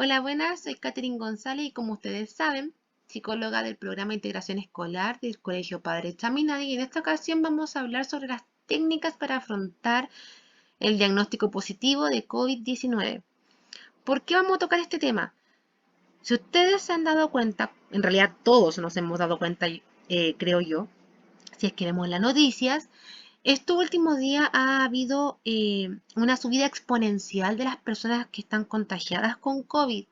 Hola, buenas, soy Katherine González y como ustedes saben, psicóloga del programa de integración escolar del Colegio Padre Chaminade y en esta ocasión vamos a hablar sobre las técnicas para afrontar el diagnóstico positivo de COVID-19. ¿Por qué vamos a tocar este tema? Si ustedes se han dado cuenta, en realidad todos nos hemos dado cuenta, creo yo, si es que vemos las noticias, estos últimos días ha habido una subida exponencial de las personas que están contagiadas con COVID.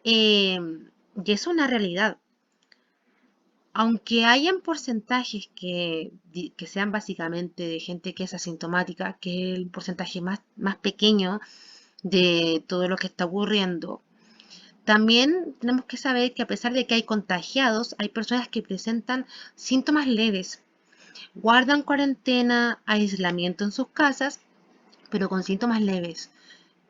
Eh, y es una realidad. Aunque hayan porcentajes que sean básicamente de gente que es asintomática, que es el porcentaje más pequeño de todo lo que está ocurriendo, también tenemos que saber que a pesar de que hay contagiados, hay personas que presentan síntomas leves, guardan cuarentena, aislamiento en sus casas, pero con síntomas leves.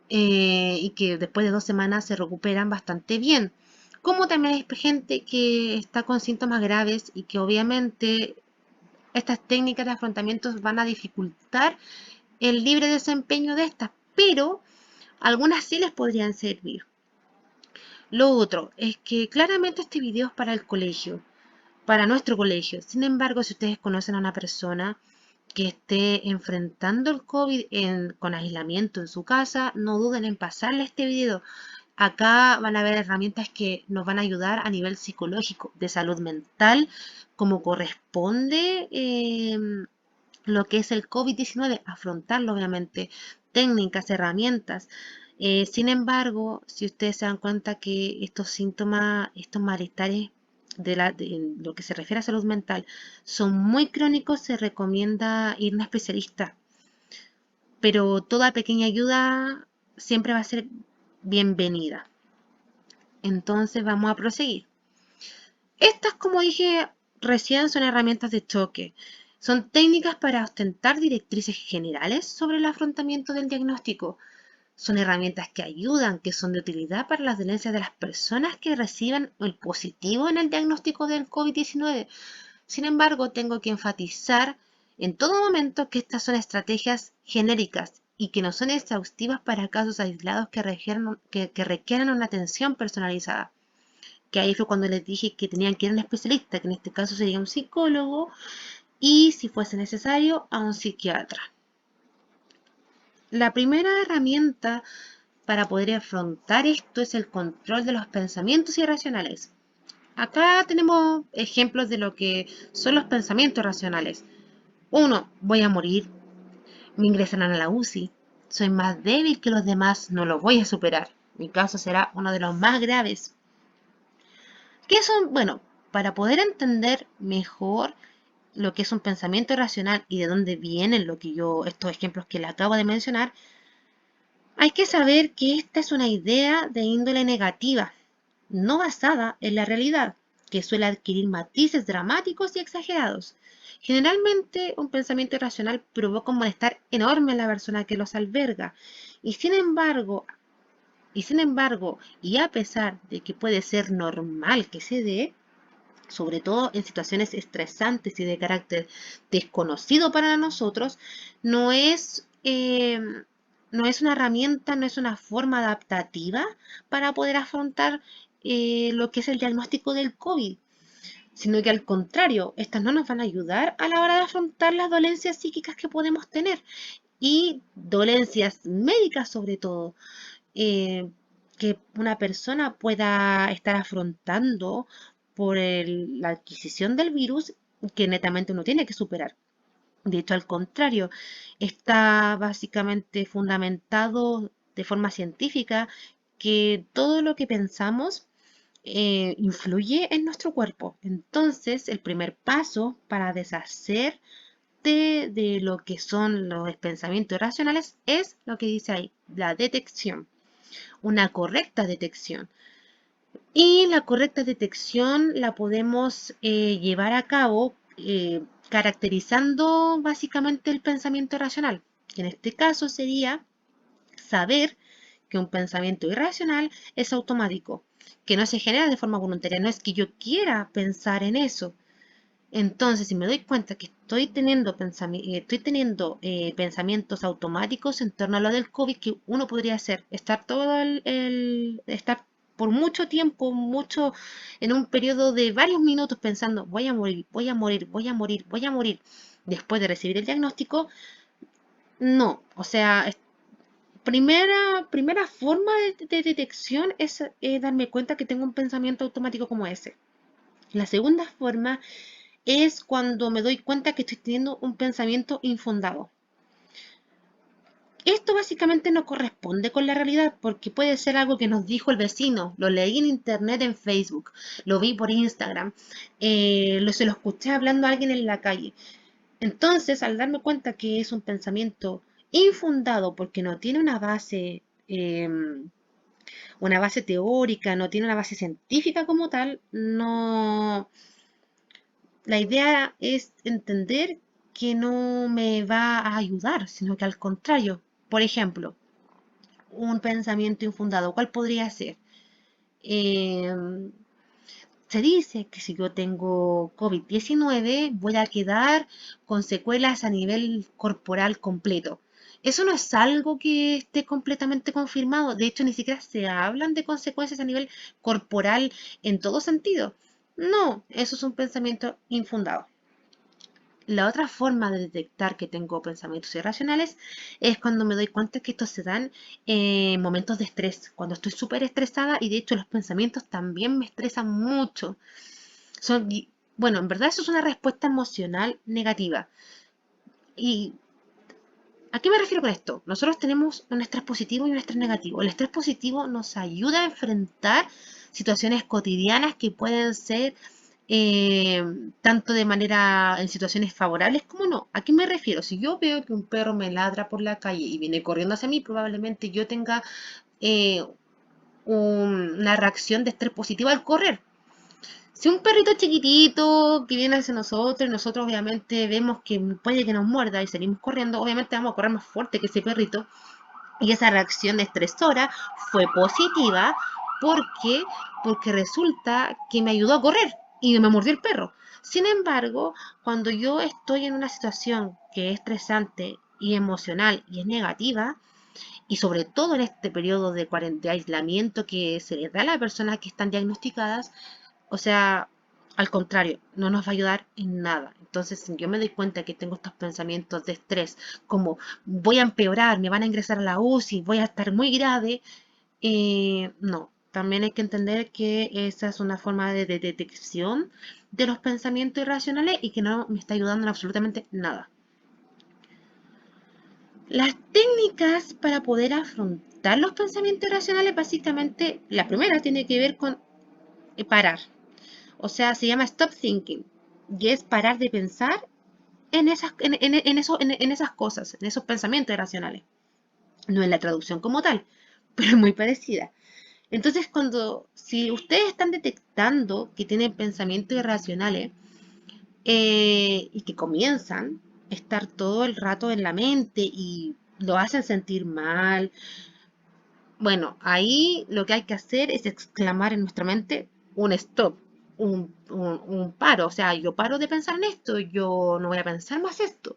Y que después de 2 semanas se recuperan bastante bien. Como también hay gente que está con síntomas graves y que obviamente estas técnicas de afrontamiento van a dificultar el libre desempeño de estas, pero algunas sí les podrían servir. Lo otro es que claramente este video es para el colegio, para nuestro colegio. Sin embargo, si ustedes conocen a una persona que esté enfrentando el COVID con aislamiento en su casa, no duden en pasarle este video. Acá van a haber herramientas que nos van a ayudar a nivel psicológico, de salud mental, como corresponde lo que es el COVID-19, afrontarlo obviamente, técnicas, herramientas. Sin embargo, si ustedes se dan cuenta que estos síntomas, estos malestares en lo que se refiere a salud mental son muy crónicos, se recomienda ir a un especialista. Pero toda pequeña ayuda siempre va a ser bienvenida. Entonces vamos a proseguir. Estas, como dije recién, son herramientas de choque. Son técnicas para ostentar directrices generales sobre el afrontamiento del diagnóstico. Son herramientas que ayudan, que son de utilidad para las dolencias de las personas que reciban el positivo en el diagnóstico del COVID-19. Sin embargo, tengo que enfatizar en todo momento que estas son estrategias genéricas y que no son exhaustivas para casos aislados que requieran una atención personalizada. Que ahí fue cuando les dije que tenían que ir a un especialista, que en este caso sería un psicólogo, y si fuese necesario, a un psiquiatra. La primera herramienta para poder afrontar esto es el control de los pensamientos irracionales. Acá tenemos ejemplos de lo que son los pensamientos racionales. Uno, voy a morir, me ingresarán a la UCI, soy más débil que los demás, no lo voy a superar. Mi caso será uno de los más graves. ¿Qué son? Bueno, para poder entender mejor lo que es un pensamiento irracional y de dónde vienen estos ejemplos que le acabo de mencionar, hay que saber que esta es una idea de índole negativa, no basada en la realidad, que suele adquirir matices dramáticos y exagerados. Generalmente, un pensamiento irracional provoca un malestar enorme en la persona que los alberga, y sin embargo, y a pesar de que puede ser normal que se dé, sobre todo en situaciones estresantes y de carácter desconocido para nosotros, no es, eh, no es una herramienta, no es una forma adaptativa para poder afrontar lo que es el diagnóstico del COVID, sino que al contrario, estas no nos van a ayudar a la hora de afrontar las dolencias psíquicas que podemos tener y dolencias médicas sobre todo, eh, que una persona pueda estar afrontando por la adquisición del virus que netamente uno tiene que superar. De hecho, al contrario, está básicamente fundamentado de forma científica que todo lo que pensamos influye en nuestro cuerpo. Entonces, el primer paso para deshacer de lo que son los pensamientos irracionales es lo que dice ahí, la detección, una correcta detección. Y la correcta detección la podemos llevar a cabo caracterizando básicamente el pensamiento irracional, que en este caso sería saber que un pensamiento irracional es automático, que no se genera de forma voluntaria, no es que yo quiera pensar en eso, Entonces, si me doy cuenta que estoy teniendo pensamientos automáticos en torno a lo del COVID, que uno podría hacer, estar estar por mucho tiempo, en un periodo de varios minutos pensando, voy a morir, voy a morir, voy a morir, voy a morir, después de recibir el diagnóstico, no. O sea, primera forma de detección es darme cuenta que tengo un pensamiento automático como ese. La segunda forma es cuando me doy cuenta que estoy teniendo un pensamiento infundado. Esto básicamente no corresponde con la realidad porque puede ser algo que nos dijo el vecino, lo leí en internet, en Facebook, lo vi por Instagram, se lo escuché hablando a alguien en la calle. Entonces, al darme cuenta que es un pensamiento infundado porque no tiene una base teórica, no tiene una base científica como tal, no, la idea es entender que no me va a ayudar, sino que al contrario. Por ejemplo, un pensamiento infundado, ¿cuál podría ser? Em, Se dice que si yo tengo COVID-19 voy a quedar con secuelas a nivel corporal completo. Eso no es algo que esté completamente confirmado. De hecho, ni siquiera se hablan de consecuencias a nivel corporal en todo sentido. No, eso es un pensamiento infundado. La otra forma de detectar que tengo pensamientos irracionales es cuando me doy cuenta que estos se dan en momentos de estrés, cuando estoy súper estresada y de hecho los pensamientos también me estresan mucho. Son, bueno, en verdad eso es una respuesta emocional negativa. ¿Y a qué me refiero con esto? Nosotros tenemos un estrés positivo y un estrés negativo. El estrés positivo nos ayuda a enfrentar situaciones cotidianas que pueden ser eh, tanto de manera en situaciones favorables como no. ¿A qué me refiero? Si yo veo que un perro me ladra por la calle y viene corriendo hacia mí, probablemente yo tenga eh, una reacción de estrés positivo al correr. Si un perrito chiquitito que viene hacia nosotros y nosotros obviamente vemos que puede que nos muerda y salimos corriendo, obviamente vamos a correr más fuerte que ese perrito y esa reacción estresora fue positiva porque, porque resulta que me ayudó a correr y me mordió el perro. Sin embargo, cuando yo estoy en una situación que es estresante y emocional y es negativa, y sobre todo en este periodo de aislamiento que se le da a las personas que están diagnosticadas, o sea, al contrario, no nos va a ayudar en nada. Entonces, si yo me doy cuenta que tengo estos pensamientos de estrés, como voy a empeorar, me van a ingresar a la UCI, voy a estar muy grave, no. También hay que entender que esa es una forma de detección de los pensamientos irracionales y que no me está ayudando en absolutamente nada. Las técnicas para poder afrontar los pensamientos irracionales, básicamente, la primera tiene que ver con parar. O sea, se llama stop thinking. Y es parar de pensar en esas cosas, en esos pensamientos irracionales. No en la traducción como tal, pero es muy parecida. Entonces, si ustedes están detectando que tienen pensamientos irracionales y que comienzan a estar todo el rato en la mente y lo hacen sentir mal, bueno, ahí lo que hay que hacer es exclamar en nuestra mente un stop, un paro. O sea, yo paro de pensar en esto, yo no voy a pensar más esto.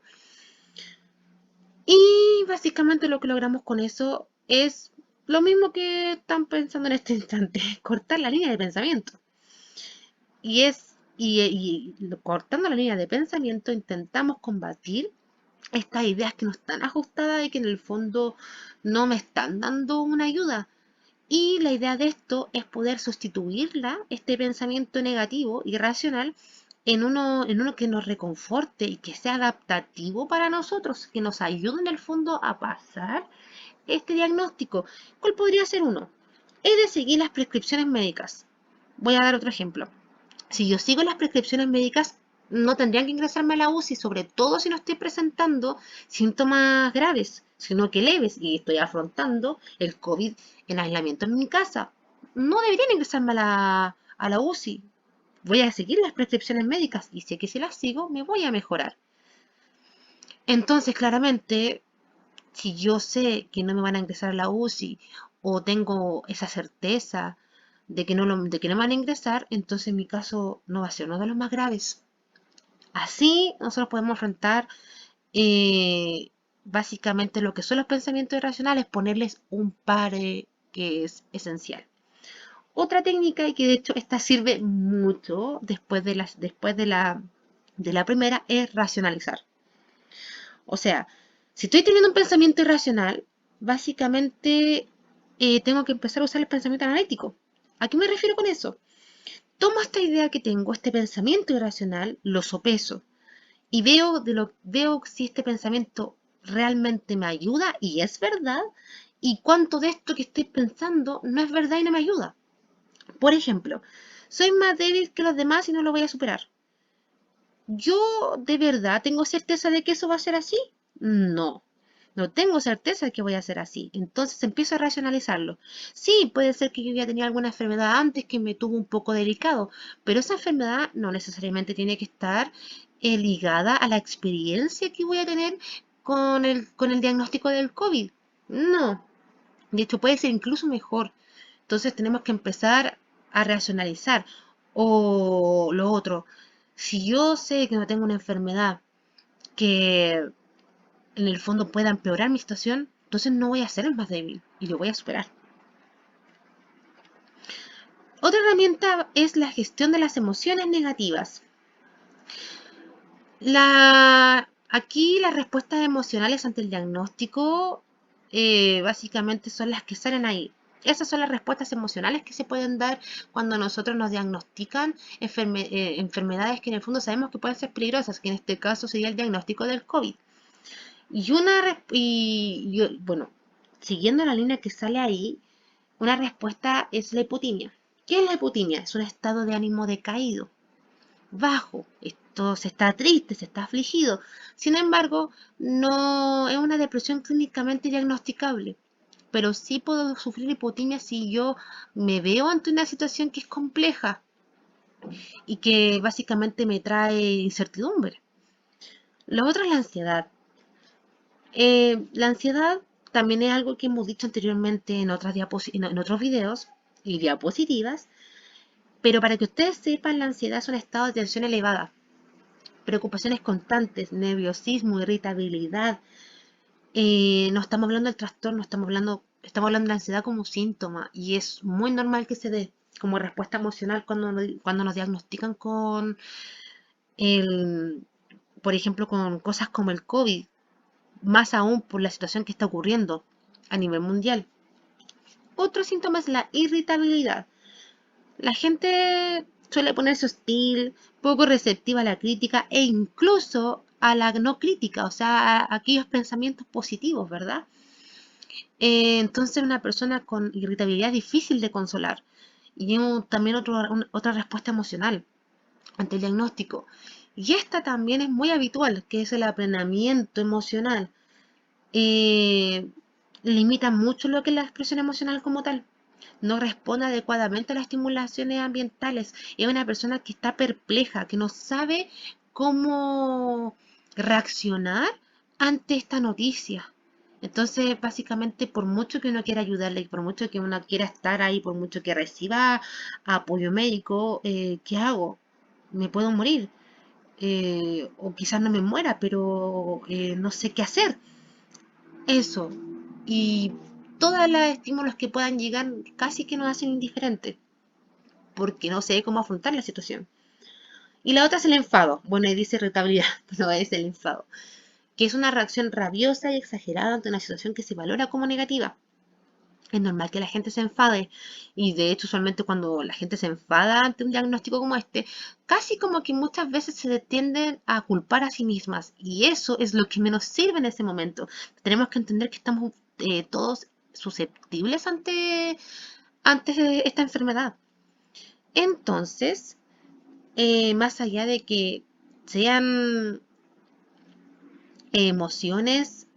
Y básicamente lo que logramos con eso es lo mismo que están pensando en este instante, cortar la línea de pensamiento. Y cortando la línea de pensamiento intentamos combatir estas ideas que no están ajustadas y que en el fondo no me están dando una ayuda. Y la idea de esto es poder sustituirla, este pensamiento negativo, irracional, en uno que nos reconforte y que sea adaptativo para nosotros, que nos ayude en el fondo a pasar este diagnóstico. ¿Cuál podría ser uno? Es de seguir las prescripciones médicas. Voy a dar otro ejemplo. Si yo sigo las prescripciones médicas, no tendrían que ingresarme a la UCI, sobre todo si no estoy presentando síntomas graves, sino que leves y estoy afrontando el COVID en aislamiento en mi casa. No deberían ingresarme a la UCI. Voy a seguir las prescripciones médicas y sé que si las sigo me voy a mejorar. Entonces, claramente, si yo sé que no me van a ingresar a la UCI o tengo esa certeza de que no me van a ingresar, entonces mi caso no va a ser uno de los más graves. Así nosotros podemos enfrentar básicamente lo que son los pensamientos irracionales, ponerles un pare que es esencial. Otra técnica, y que de hecho esta sirve mucho de la primera, es racionalizar. O sea, si estoy teniendo un pensamiento irracional, básicamente tengo que empezar a usar el pensamiento analítico. ¿A qué me refiero con eso? Tomo esta idea que tengo, este pensamiento irracional, lo sopeso y veo si este pensamiento realmente me ayuda y es verdad, y cuánto de esto que estoy pensando no es verdad y no me ayuda. Por ejemplo, soy más débil que los demás y no lo voy a superar. ¿Yo de verdad tengo certeza de que eso va a ser así? No, no tengo certeza de que voy a ser así. Entonces empiezo a racionalizarlo. Sí, puede ser que yo ya tenía alguna enfermedad antes que me tuvo un poco delicado, pero esa enfermedad no necesariamente tiene que estar ligada a la experiencia que voy a tener con el diagnóstico del COVID. No, de hecho puede ser incluso mejor. Entonces tenemos que empezar a racionalizar. O lo otro, si yo sé que no tengo una enfermedad que en el fondo pueda empeorar mi situación, entonces no voy a ser el más débil y lo voy a superar. Otra herramienta es la gestión de las emociones negativas. Aquí las respuestas emocionales ante el diagnóstico básicamente son las que salen ahí. Esas son las respuestas emocionales que se pueden dar cuando nosotros nos diagnostican enfermedades que en el fondo sabemos que pueden ser peligrosas, que en este caso sería el diagnóstico del COVID. Bueno, siguiendo la línea que sale ahí, una respuesta es la hipotimia. ¿Qué es la hipotimia? Es un estado de ánimo decaído, bajo. Esto se está triste, se está afligido. Sin embargo, no es una depresión clínicamente diagnosticable. Pero sí puedo sufrir hipotimia si yo me veo ante una situación que es compleja y que básicamente me trae incertidumbre. Lo otro es la ansiedad. La ansiedad también es algo que hemos dicho anteriormente en en otros videos y diapositivas, pero para que ustedes sepan, la ansiedad es un estado de tensión elevada, preocupaciones constantes, nerviosismo, irritabilidad. No estamos hablando del trastorno, estamos hablando de la ansiedad como síntoma y es muy normal que se dé como respuesta emocional cuando nos diagnostican con el, por ejemplo, con cosas como el COVID, más aún por la situación que está ocurriendo a nivel mundial. Otro síntoma es la irritabilidad. La gente suele ponerse hostil, poco receptiva a la crítica e incluso a la no crítica, o sea, a aquellos pensamientos positivos, ¿verdad? Entonces una persona con irritabilidad es difícil de consolar. Y también otra respuesta emocional ante el diagnóstico. Y esta también es muy habitual, que es el aplanamiento emocional. Eh, Limita mucho lo que es la expresión emocional como tal. No responde adecuadamente a las estimulaciones ambientales. Es una persona que está perpleja, que no sabe cómo reaccionar ante esta noticia. Entonces, básicamente, por mucho que uno quiera ayudarle y por mucho que uno quiera estar ahí, por mucho que reciba apoyo médico, ¿qué hago? ¿Me puedo morir? O quizás no me muera, pero no sé qué hacer. Eso. Y todos los estímulos que puedan llegar casi que nos hacen indiferentes, porque no sé cómo afrontar la situación. Y la otra es el enfado. Bueno, ahí dice irritabilidad, no es el enfado, que es una reacción rabiosa y exagerada ante una situación que se valora como negativa. Es normal que la gente se enfade y de hecho usualmente cuando la gente se enfada ante un diagnóstico como este, casi como que muchas veces se tienden a culpar a sí mismas y eso es lo que menos sirve en ese momento. Tenemos que entender que estamos todos susceptibles ante esta enfermedad. Entonces, más allá de que sean emociones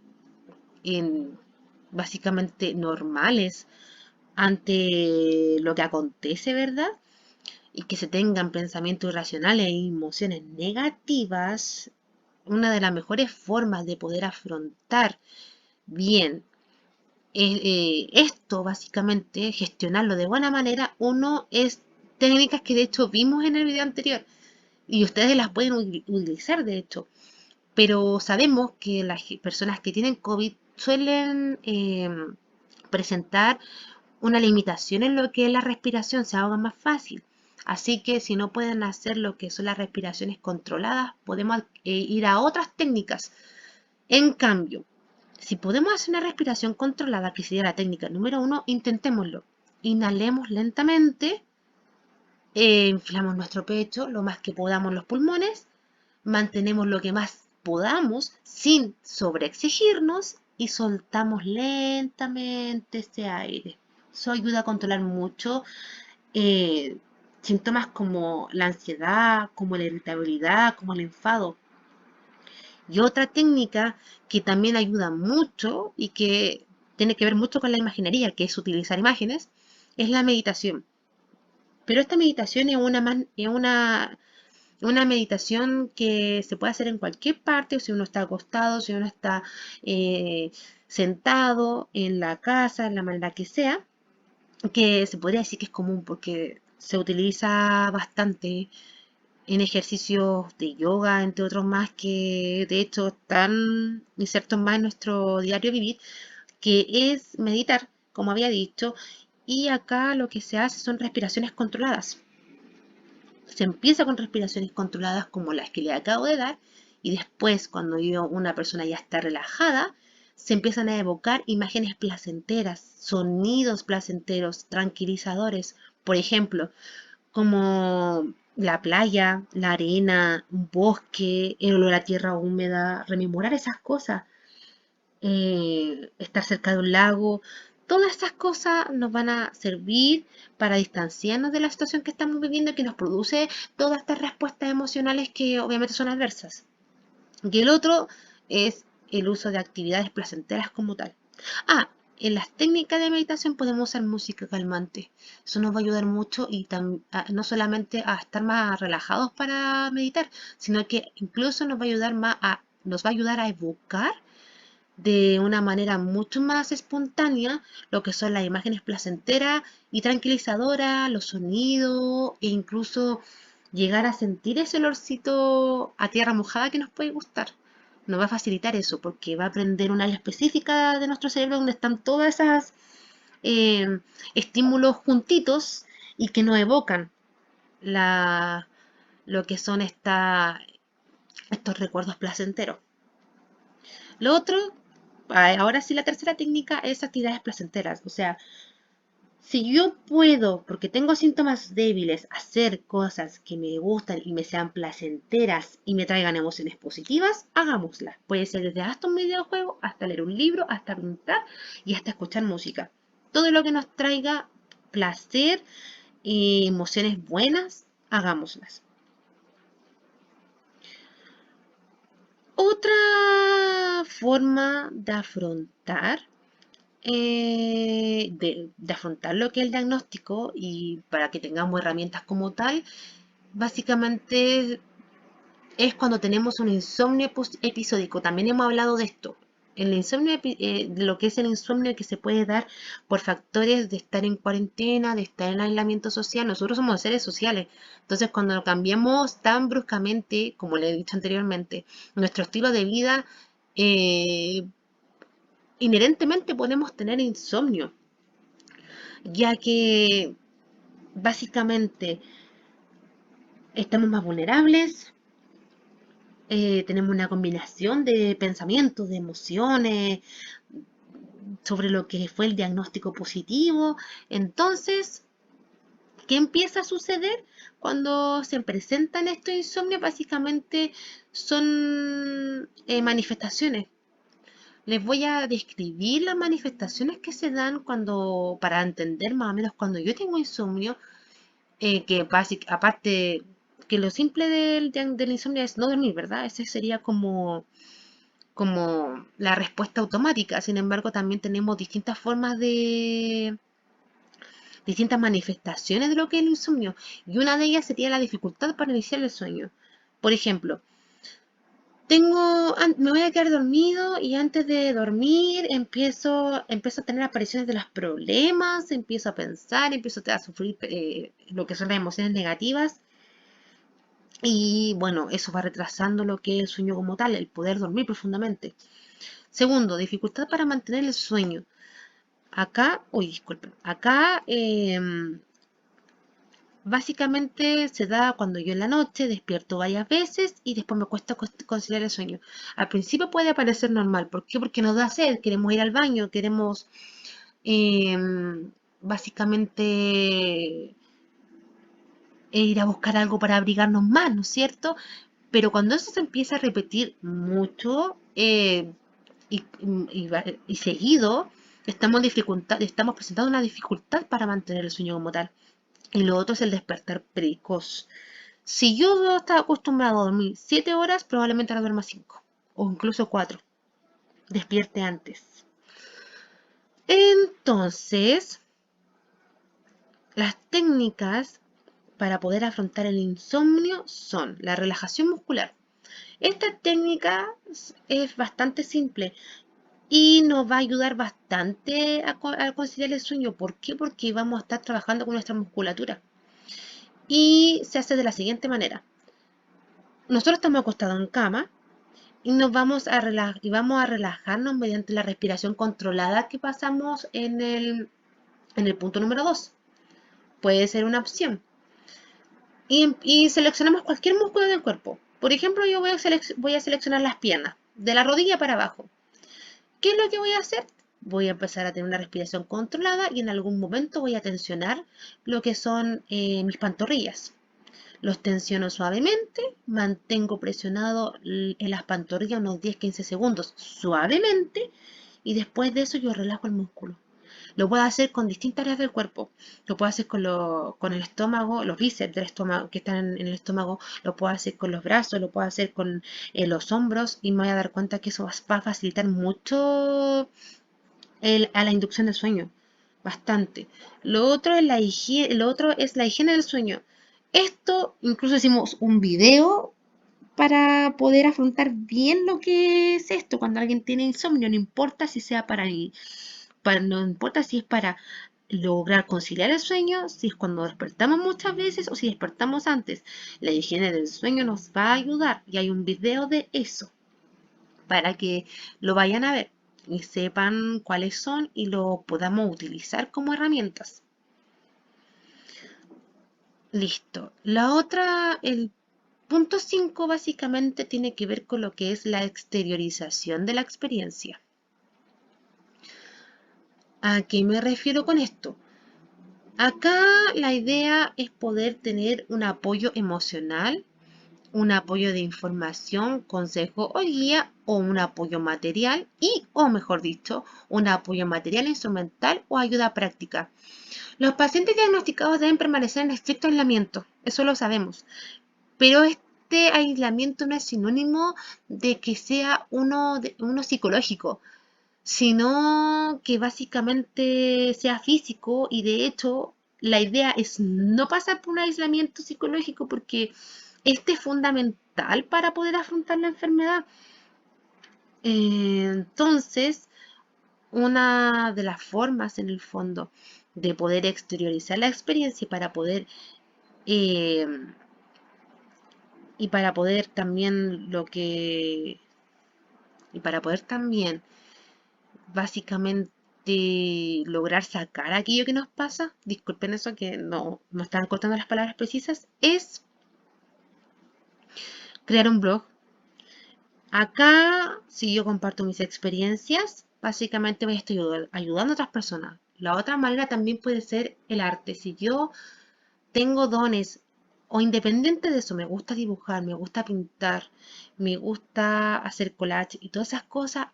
básicamente normales ante lo que acontece, ¿verdad? Y que se tengan pensamientos irracionales e emociones negativas, una de las mejores formas de poder afrontar bien esto, básicamente, gestionarlo de buena manera, uno es técnicas que de hecho vimos en el video anterior, y ustedes las pueden utilizar, de hecho. Pero sabemos que las personas que tienen COVID suelen presentar una limitación en lo que es la respiración, se ahoga más fácil. Así que si no pueden hacer lo que son las respiraciones controladas, podemos ir a otras técnicas. En cambio, si podemos hacer una respiración controlada, que sería la técnica número 1, intentémoslo. Inhalemos lentamente, inflamos nuestro pecho lo más que podamos los pulmones, mantenemos lo que más podamos sin sobreexigirnos y soltamos lentamente ese aire. Eso ayuda a controlar mucho eh, síntomas como la ansiedad, como la irritabilidad, como el enfado. Y otra técnica que también ayuda mucho y que tiene que ver mucho con la imaginería, que es utilizar imágenes, es la meditación. Pero esta meditación es una meditación que se puede hacer en cualquier parte, o si uno está acostado, si uno está eh, sentado en la casa, en la manera que sea, que se podría decir que es común porque se utiliza bastante en ejercicios de yoga, entre otros más, que de hecho están insertos más en nuestro diario vivir, que es meditar, como había dicho, y acá lo que se hace son respiraciones controladas. Se empieza con respiraciones controladas como las que le acabo de dar y después cuando una persona ya está relajada, se empiezan a evocar imágenes placenteras, sonidos placenteros, tranquilizadores, por ejemplo, como la playa, la arena, un bosque, el olor a tierra húmeda, rememorar esas cosas, estar cerca de un lago, todas esas cosas nos van a servir para distanciarnos de la situación que estamos viviendo y que nos produce todas estas respuestas emocionales que obviamente son adversas. Y el otro es el uso de actividades placenteras como tal. Ah, en las técnicas de meditación podemos usar música calmante. Eso nos va a ayudar mucho y no solamente a estar más relajados para meditar, sino que incluso nos va a ayudar a evocar de una manera mucho más espontánea lo que son las imágenes placenteras y tranquilizadoras, los sonidos e incluso llegar a sentir ese olorcito a tierra mojada que nos puede gustar. Nos va a facilitar eso porque va a prender un área específica de nuestro cerebro donde están todas esas estímulos juntitos y que nos evocan la, lo que son estos recuerdos placenteros. Lo otro, ahora sí la tercera técnica es actividades placenteras. O sea, si yo puedo, porque tengo síntomas débiles, hacer cosas que me gustan y me sean placenteras y me traigan emociones positivas, hagámoslas. Puede ser desde hasta un videojuego, hasta leer un libro, hasta pintar y hasta escuchar música. Todo lo que nos traiga placer y emociones buenas, hagámoslas. Otra forma de afrontar lo que es el diagnóstico y para que tengamos herramientas como tal, básicamente es cuando tenemos un insomnio episódico. También hemos hablado de esto. El insomnio, de lo que es el insomnio que se puede dar por factores de estar en cuarentena, de estar en aislamiento social. Nosotros somos seres sociales. Entonces, cuando cambiamos tan bruscamente, como le he dicho anteriormente, nuestro estilo de vida, eh, inherentemente podemos tener insomnio, ya que básicamente estamos más vulnerables, tenemos una combinación de pensamientos, de emociones sobre lo que fue el diagnóstico positivo. Entonces, ¿qué empieza a suceder cuando se presentan estos insomnios? Básicamente son manifestaciones. Les voy a describir las manifestaciones que se dan para entender más o menos cuando yo tengo insomnio, que aparte que lo simple del insomnio es no dormir, ¿verdad? Ese sería como la respuesta automática. Sin embargo, también tenemos distintas manifestaciones de lo que es el insomnio. Y una de ellas sería la dificultad para iniciar el sueño. Por ejemplo, me voy a quedar dormido y antes de dormir empiezo a tener apariciones de los problemas, empiezo a pensar, empiezo a sufrir lo que son las emociones negativas Y bueno, eso va retrasando lo que es el sueño como tal, el poder dormir profundamente. Segundo, dificultad para mantener el sueño. Acá, uy, disculpen, acá básicamente se da cuando yo en la noche despierto varias veces y después me cuesta conciliar el sueño. Al principio puede parecer normal. ¿Por qué? Porque nos da sed, queremos ir al baño, queremos básicamente ir a buscar algo para abrigarnos más, ¿no es cierto? Pero cuando eso se empieza a repetir mucho y seguido, estamos presentando una dificultad para mantener el sueño como tal. Y lo otro es el despertar precoz. Si yo estaba acostumbrado a dormir 7 horas, probablemente ahora duerma 5 o incluso 4. Despierte antes. Entonces, las técnicas para poder afrontar el insomnio son la relajación muscular. Esta técnica es bastante simple y nos va a ayudar bastante a conciliar el sueño. ¿Por qué? Porque vamos a estar trabajando con nuestra musculatura. Y se hace de la siguiente manera. Nosotros estamos acostados en cama y vamos a relajarnos mediante la respiración controlada que pasamos en el punto número 2. Puede ser una opción. Y seleccionamos cualquier músculo del cuerpo. Por ejemplo, yo voy a seleccionar las piernas, de la rodilla para abajo. ¿Qué es lo que voy a hacer? Voy a empezar a tener una respiración controlada y en algún momento voy a tensionar lo que son mis pantorrillas. Los tensiono suavemente, mantengo presionado en las pantorrillas unos 10-15 segundos suavemente y después de eso yo relajo el músculo. Lo puedo hacer con distintas áreas del cuerpo. Lo puedo hacer con el estómago, los bíceps del estómago que están en el estómago. Lo puedo hacer con los brazos, lo puedo hacer con los hombros y me voy a dar cuenta que eso va a facilitar mucho a la inducción del sueño. Bastante. Lo otro es la higiene del sueño. Esto incluso hicimos un video para poder afrontar bien lo que es esto cuando alguien tiene insomnio, no importa si sea no importa si es para lograr conciliar el sueño, si es cuando despertamos muchas veces o si despertamos antes. La higiene del sueño nos va a ayudar y hay un video de eso para que lo vayan a ver y sepan cuáles son y lo podamos utilizar como herramientas. Listo. El punto 5 básicamente tiene que ver con lo que es la exteriorización de la experiencia. ¿A qué me refiero con esto? Acá la idea es poder tener un apoyo emocional, un apoyo de información, consejo o guía o un apoyo material o mejor dicho, un apoyo material instrumental o ayuda práctica. Los pacientes diagnosticados deben permanecer en estricto aislamiento, eso lo sabemos, pero este aislamiento no es sinónimo de que sea uno psicológico, sino que básicamente sea físico y de hecho la idea es no pasar por un aislamiento psicológico porque este es fundamental para poder afrontar la enfermedad. Entonces, una de las formas en el fondo de poder exteriorizar la experiencia eh, y para poder también básicamente lograr sacar aquello que nos pasa, disculpen eso que no están cortando las palabras precisas, es crear un blog. Acá, si yo comparto mis experiencias, básicamente voy a estar ayudando a otras personas. La otra manera también puede ser el arte. Si yo tengo dones o independiente de eso, me gusta dibujar, me gusta pintar, me gusta hacer collage y todas esas cosas,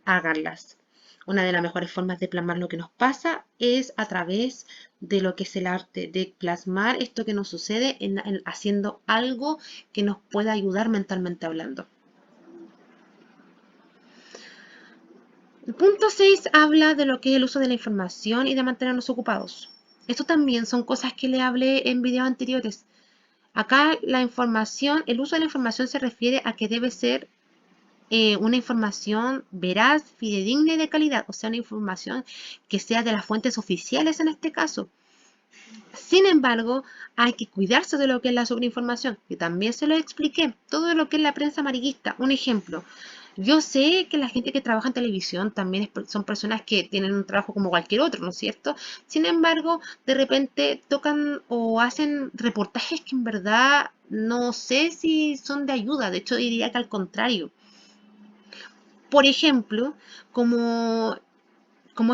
háganlas. Una de las mejores formas de plasmar lo que nos pasa es a través de lo que es el arte, de plasmar esto que nos sucede haciendo algo que nos pueda ayudar mentalmente hablando. El punto 6 habla de lo que es el uso de la información y de mantenernos ocupados. Esto también son cosas que le hablé en videos anteriores. Acá el uso de la información se refiere a que debe ser una información veraz, fidedigna y de calidad, o sea, una información que sea de las fuentes oficiales en este caso. Sin embargo, hay que cuidarse de lo que es la sobreinformación, que también se lo expliqué, todo lo que es la prensa amarillista. Un ejemplo, yo sé que la gente que trabaja en televisión también son personas que tienen un trabajo como cualquier otro, ¿no es cierto? Sin embargo, de repente tocan o hacen reportajes que en verdad no sé si son de ayuda, de hecho diría que al contrario. Por ejemplo, como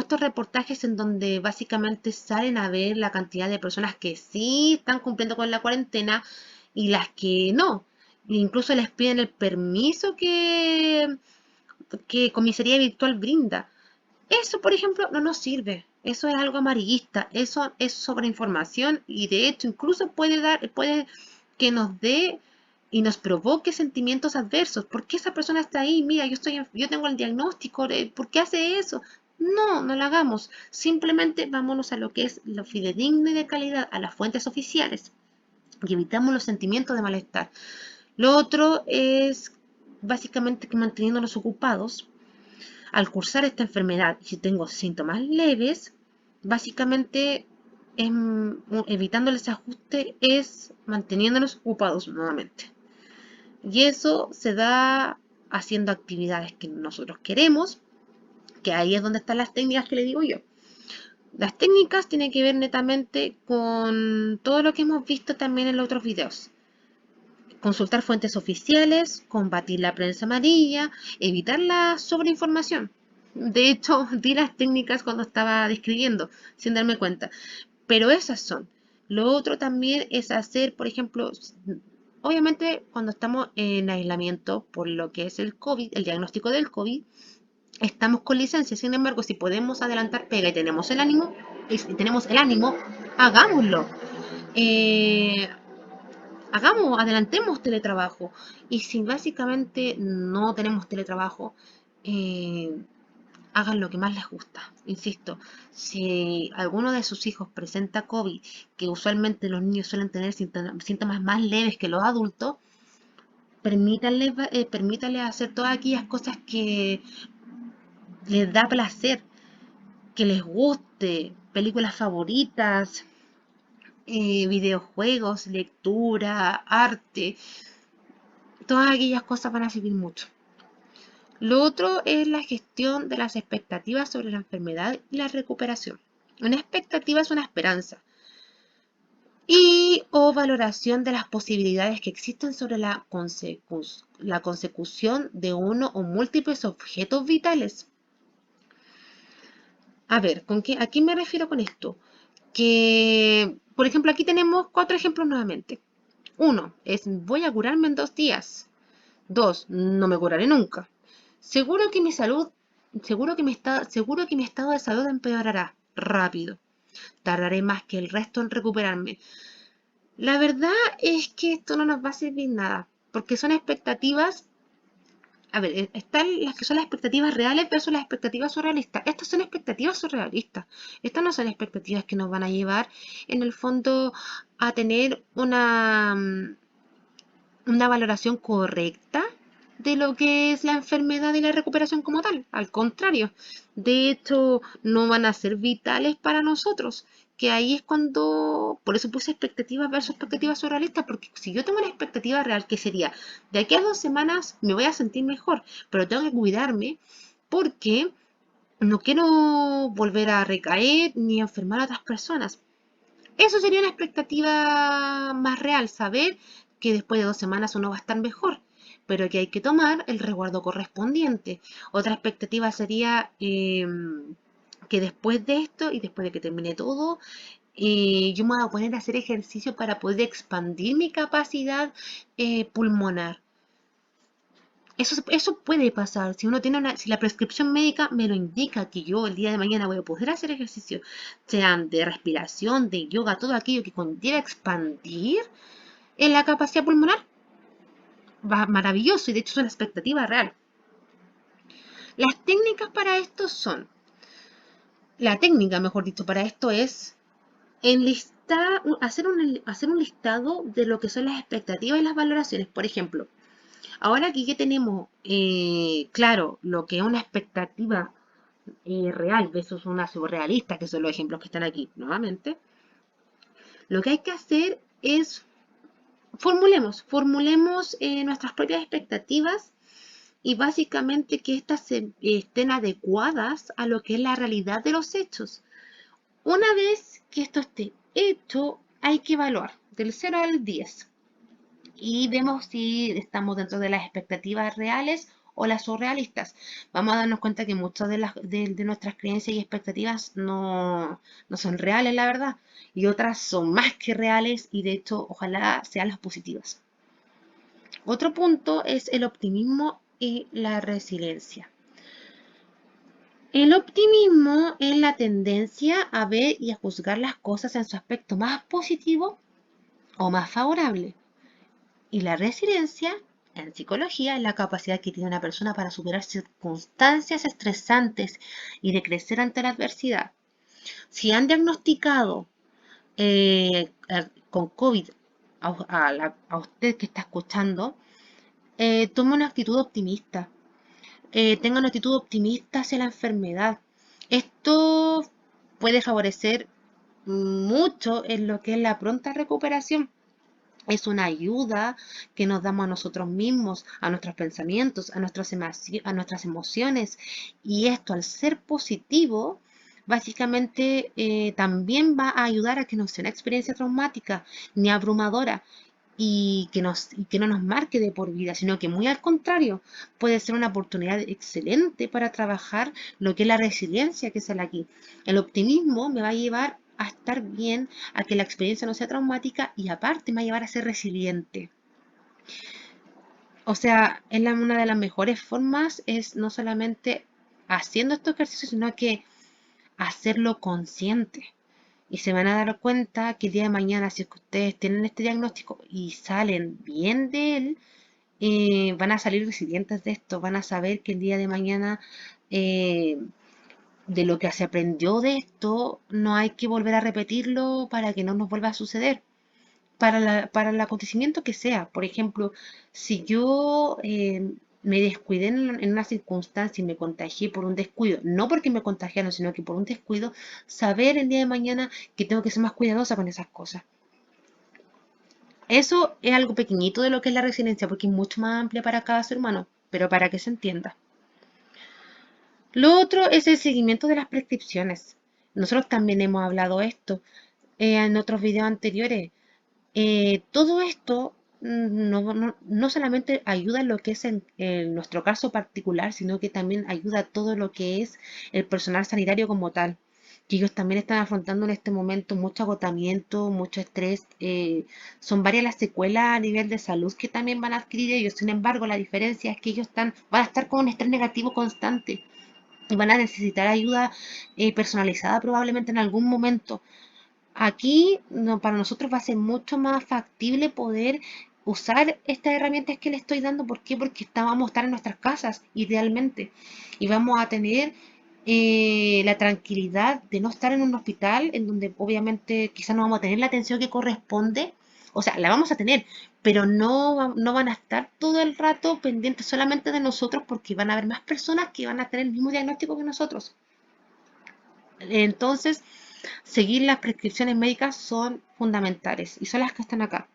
estos reportajes en donde básicamente salen a ver la cantidad de personas que sí están cumpliendo con la cuarentena y las que no. E incluso les piden el permiso que Comisaría Virtual brinda. Eso, por ejemplo, no nos sirve. Eso es algo amarillista. Eso es sobreinformación y de hecho incluso puede que nos dé y nos provoque sentimientos adversos. ¿Por qué esa persona está ahí? Mira, yo tengo el diagnóstico. ¿Por qué hace eso? No, no lo hagamos. Simplemente vámonos a lo que es lo fidedigno y de calidad, a las fuentes oficiales y evitamos los sentimientos de malestar. Lo otro es básicamente que manteniéndonos ocupados al cursar esta enfermedad, si tengo síntomas leves, básicamente evitando el desajuste es manteniéndonos ocupados nuevamente. Y eso se da haciendo actividades que nosotros queremos, que ahí es donde están las técnicas que le digo yo. Las técnicas tienen que ver netamente con todo lo que hemos visto también en los otros videos. Consultar fuentes oficiales, combatir la prensa amarilla, evitar la sobreinformación. De hecho, di las técnicas cuando estaba describiendo, sin darme cuenta. Pero esas son. Lo otro también es hacer, por ejemplo, obviamente cuando estamos en aislamiento por lo que es el COVID, el diagnóstico del COVID, estamos con licencia. Sin embargo, si podemos adelantar pega y si tenemos el ánimo, hagámoslo. Eh, adelantemos teletrabajo. Y si básicamente no tenemos teletrabajo, eh, hagan lo que más les gusta. Insisto, si alguno de sus hijos presenta COVID, que usualmente los niños suelen tener síntomas más leves que los adultos, permítanle hacer todas aquellas cosas que les da placer, que les guste, películas favoritas, videojuegos, lectura, arte, todas aquellas cosas van a servir mucho. Lo otro es la gestión de las expectativas sobre la enfermedad y la recuperación. Una expectativa es una esperanza y o valoración de las posibilidades que existen sobre la consecución de uno o múltiples objetos vitales. A ver, ¿a qué me refiero con esto? Que, por ejemplo, aquí tenemos 4 ejemplos nuevamente. Uno es voy a curarme en 2 días. 2, no me curaré nunca. Seguro que mi salud, seguro que mi estado de salud empeorará rápido. Tardaré más que el resto en recuperarme. La verdad es que esto no nos va a servir nada, porque son expectativas. A ver, están las que son las expectativas reales versus las expectativas surrealistas. Estas son expectativas surrealistas. Estas no son expectativas que nos van a llevar, en el fondo, a tener una valoración correcta de lo que es la enfermedad y la recuperación como tal. Al contrario, de hecho, no van a ser vitales para nosotros. Que ahí es cuando, por eso puse expectativas versus expectativas surrealistas, porque si yo tengo una expectativa real que sería, de aquí a 2 semanas me voy a sentir mejor, pero tengo que cuidarme porque no quiero volver a recaer ni enfermar a otras personas. Eso sería una expectativa más real, saber que después de 2 semanas uno va a estar mejor, pero que hay que tomar el resguardo correspondiente. Otra expectativa sería que después de esto y después de que termine todo, yo me voy a poner a hacer ejercicio para poder expandir mi capacidad pulmonar. Eso puede pasar. Si la prescripción médica me lo indica que yo el día de mañana voy a poder hacer ejercicio, sean de respiración, de yoga, todo aquello que conlleva expandir en la capacidad pulmonar, va maravilloso y de hecho es una expectativa real. Las técnicas para esto son, la técnica, mejor dicho, para esto es hacer un listado de lo que son las expectativas y las valoraciones. Por ejemplo, ahora aquí que tenemos claro lo que es una expectativa real versus una surrealista, que son los ejemplos que están aquí nuevamente, Lo que hay que hacer es formulemos nuestras propias expectativas y básicamente que éstas estén adecuadas a lo que es la realidad de los hechos. Una vez que esto esté hecho, hay que evaluar del 0 al 10 y vemos si estamos dentro de las expectativas reales o las surrealistas. Vamos a darnos cuenta que muchas de nuestras creencias y expectativas no son reales, la verdad, y otras son más que reales y de hecho ojalá sean las positivas. Otro punto es el optimismo y la resiliencia. El optimismo es la tendencia a ver y a juzgar las cosas en su aspecto más positivo o más favorable. Y la resiliencia, en psicología, es la capacidad que tiene una persona para superar circunstancias estresantes y de crecer ante la adversidad. Si han diagnosticado con COVID a usted que está escuchando, tome una actitud optimista. Tenga una actitud optimista hacia la enfermedad. Esto puede favorecer mucho en lo que es la pronta recuperación. Es una ayuda que nos damos a nosotros mismos, a nuestros pensamientos, a nuestras emociones. Y esto, al ser positivo, básicamente también va a ayudar a que no sea una experiencia traumática ni abrumadora y que no nos marque de por vida, sino que muy al contrario, puede ser una oportunidad excelente para trabajar lo que es la resiliencia que sale aquí. El optimismo me va a llevar a estar bien, a que la experiencia no sea traumática y aparte me va a llevar a ser resiliente. O sea, una de las mejores formas es no solamente haciendo estos ejercicios, sino que hacerlo consciente. Y se van a dar cuenta que el día de mañana, si es que ustedes tienen este diagnóstico y salen bien de él, van a salir resilientes de esto, van a saber que el día de mañana eh, de lo que se aprendió de esto, no hay que volver a repetirlo para que no nos vuelva a suceder. Para el acontecimiento que sea, por ejemplo, si yo me descuidé en una circunstancia y me contagié por un descuido, no porque me contagiaron, sino que por un descuido, saber el día de mañana que tengo que ser más cuidadosa con esas cosas. Eso es algo pequeñito de lo que es la resiliencia, porque es mucho más amplia para cada ser humano, pero para que se entienda. Lo otro es el seguimiento de las prescripciones. Nosotros también hemos hablado esto en otros videos anteriores. Todo esto no solamente ayuda en lo que es en nuestro caso particular, sino que también ayuda a todo lo que es el personal sanitario como tal, que ellos también están afrontando en este momento mucho agotamiento, mucho estrés. Son varias las secuelas a nivel de salud que también van a adquirir ellos. Sin embargo, la diferencia es que ellos van a estar con un estrés negativo constante y van a necesitar ayuda personalizada probablemente en algún momento. Aquí para nosotros va a ser mucho más factible poder usar estas herramientas que le estoy dando. ¿Por qué? Porque vamos a estar en nuestras casas, idealmente. Y vamos a tener la tranquilidad de no estar en un hospital en donde obviamente quizás no vamos a tener la atención que corresponde. O sea, la vamos a tener, pero no van a estar todo el rato pendientes solamente de nosotros porque van a haber más personas que van a tener el mismo diagnóstico que nosotros. Entonces, seguir las prescripciones médicas son fundamentales y son las que están acá.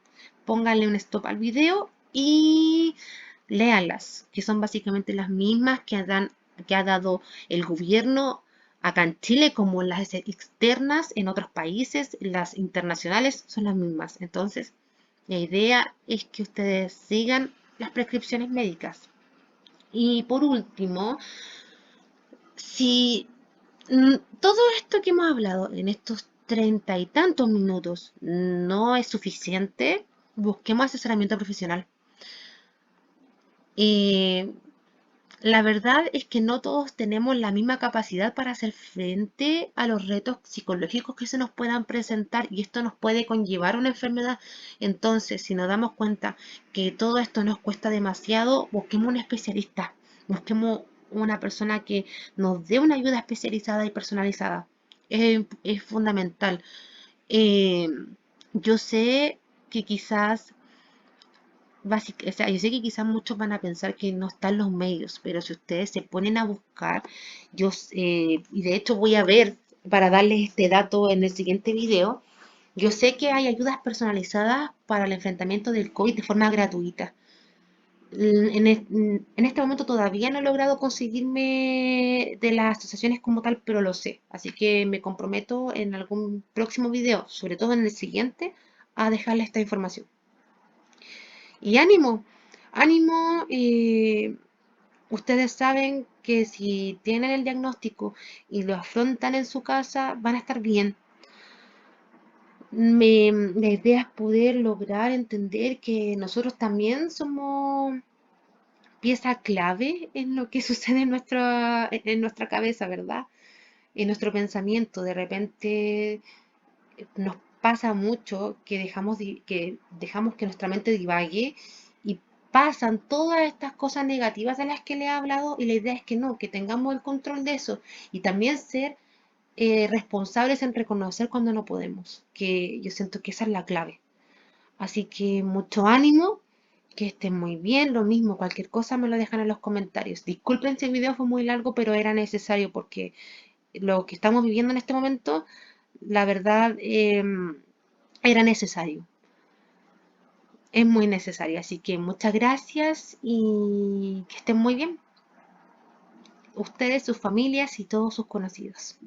Pónganle un stop al video y léanlas, que son básicamente las mismas que ha dado el gobierno acá en Chile, como las externas en otros países, las internacionales son las mismas. Entonces, la idea es que ustedes sigan las prescripciones médicas. Y por último, si todo esto que hemos hablado en estos 30 y tantos minutos no es suficiente, busquemos asesoramiento profesional. Eh, la verdad es que no todos tenemos la misma capacidad para hacer frente a los retos psicológicos que se nos puedan presentar y esto nos puede conllevar a una enfermedad. Entonces, si nos damos cuenta que todo esto nos cuesta demasiado, busquemos un especialista, busquemos una persona que nos dé una ayuda especializada y personalizada. Es fundamental. Eh, yo sé que quizás o sea, yo sé que quizás muchos van a pensar que no están los medios, pero si ustedes se ponen a buscar, y de hecho voy a ver para darles este dato en el siguiente video, Yo sé que hay ayudas personalizadas para el enfrentamiento del COVID de forma gratuita. En este momento todavía no he logrado conseguirme de las asociaciones como tal, pero lo sé. Así que me comprometo en algún próximo video, sobre todo en el siguiente, a dejarle esta información. Y ánimo, ánimo. Ustedes saben que si tienen el diagnóstico y lo afrontan en su casa, van a estar bien. La idea es poder lograr entender que nosotros también somos pieza clave en lo que sucede en nuestra cabeza, ¿verdad? En nuestro pensamiento. De repente nos pasa mucho que dejamos que nuestra mente divague y pasan todas estas cosas negativas de las que le he hablado y la idea es que no, que tengamos el control de eso y también ser responsables en reconocer cuando no podemos, que yo siento que esa es la clave. Así que mucho ánimo, que estén muy bien, lo mismo, cualquier cosa me lo dejan en los comentarios. Disculpen si el video fue muy largo, pero era necesario porque lo que estamos viviendo en este momento, la verdad, era necesario. Es muy necesario. Así que muchas gracias y que estén muy bien. Ustedes, sus familias y todos sus conocidos.